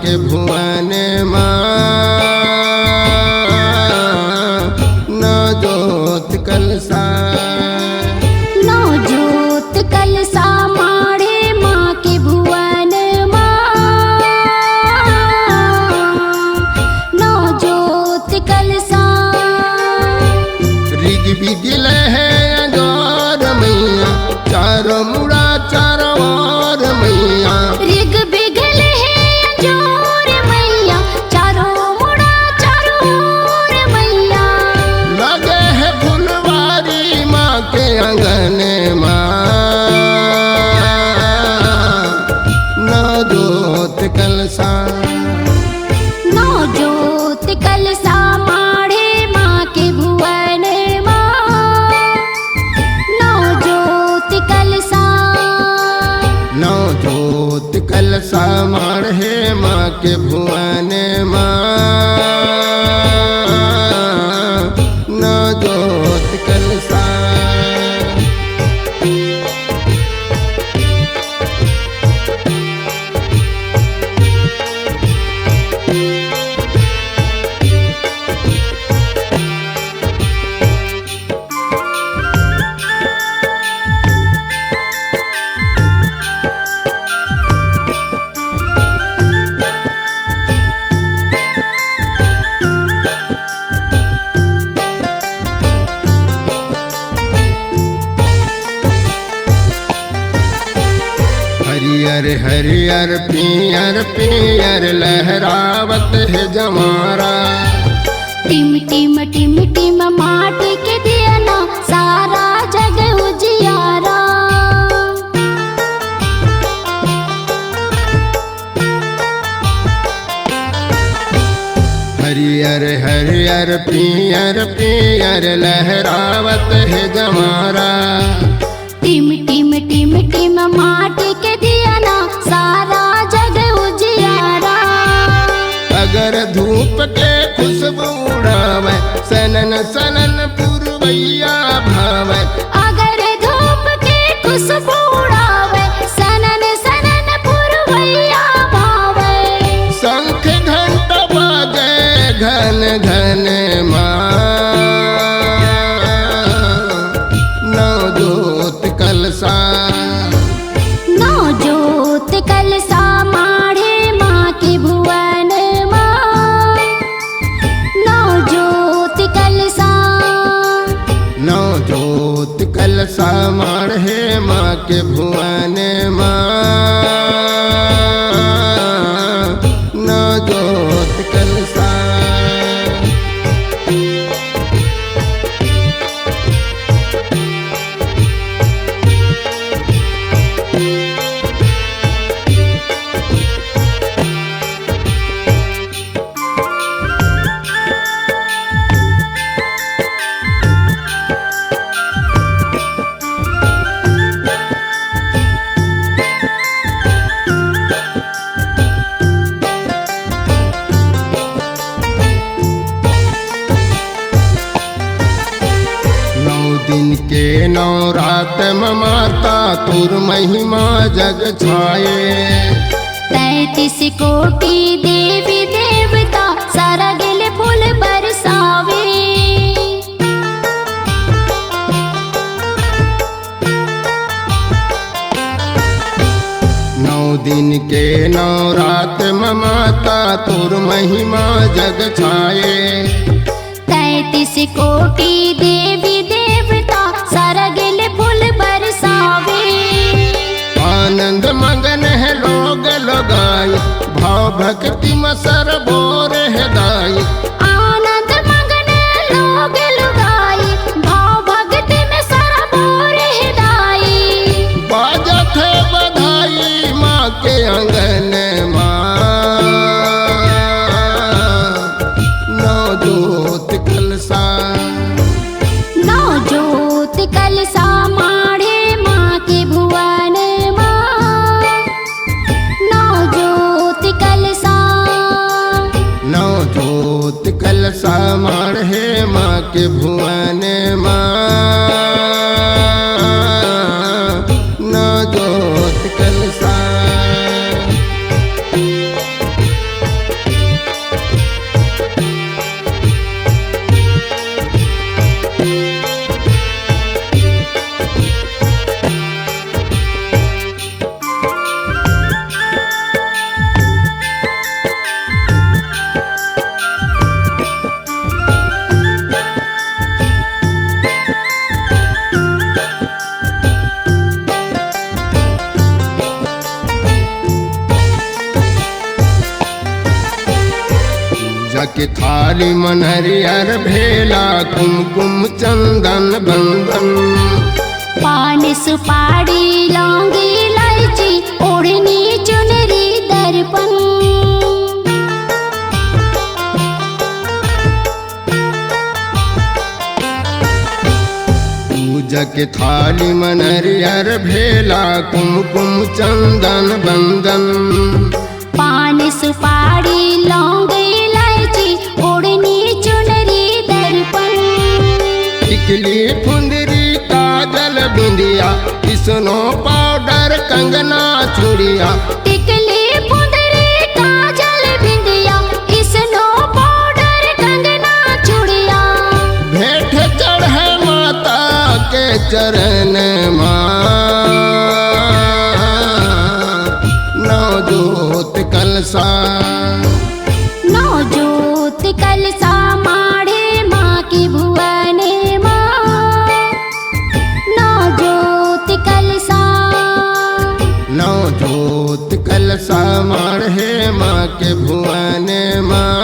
के भुवन माँ नौ जोत कलसा माड़े माँ के भुवन माँ नौ जोत कलसा ऋग बिगिल है अगार मैया चारों मुड़ा चारों ओर मैया ऋग बिगल है जोर मैया चारों मुड़ा चारों ओर मैया लगे है फुलवारी माँ के आंगन माँ नौ जोत कलसा माड़े माँ के भुवन माँ नौ जोत कलसा नौ जोत कलसा माढ़े माँ के भुवन माँ नौ जोत कलसा हरियर हरियर पियर पियर लहरावत है जमारा टिम टिम टिम टिम माटी के दिया ना सारा जग उजियारा हरियर हरियर पियर पियर लहरावत है जमारा टिम टिम टिम टिम माटी के दिया ना सारा जग उजियारा अगर धूप के खुशबू उड़ावे सनन सनन पुरवैया भावे अगर धूप के खुशबू उड़ावे सनन सनन पुरवैया भावे शंख घंटा बाजे घन घन माँ नौ जोत कलसा माढ़े माँ के भुवन माँ नौ जोत कलसा नौ जोत कलसा माढ़े माँ के भुवन माँ नौ जोत कलसा दिन के नौ रात माता तुर महिमा जग छाए 33 कोटि देवी देवता सारा गिल फूल बरसावे नौ दिन के नौ रात माता तुर महिमा जग छाए 33 कोटि देवी देवता सारा गिल फूल बरसावे आनंद मगन है लोग लगाई भाव भक्ति में सरबोर है दाई आनंद मगन लोग लगाई भाव भक्ति में सरबोर है दाई बाजत है बधाई माँ के आंगन माँ नौ जोत कलसा माढ़े माँ के भुवन माँ नौ जोत कलसा नौ जोत कलसा माढ़े माँ के भुवन माँ नौ जोत कलसा पूजा के थाली मन हरियर भेला कुमकुम चंदन बंदन पान सुपारी लौंगी इलायची ओढ़नी चुनरी दर्पण पूजा के थाली मन हरियर भेला कुमकुम चंदन बंदन पान सुपारी लौंगी इलायची ओढ़नी चुनरी दर्पण टिकली फुंदरी काजल बिंदिया स्नो पाउडर कंगना चूड़िया टिकली फुंदरी काजल बिंदिया स्नो पाउडर कंगना चूड़िया भेंट चढ़े माता के चरण नवजोत कलसा नवजोत कलसा माड़े माँ की भुवने माँ नवजोत कलसा नवजोत कलसा माढ़े माँ के भुवन माँ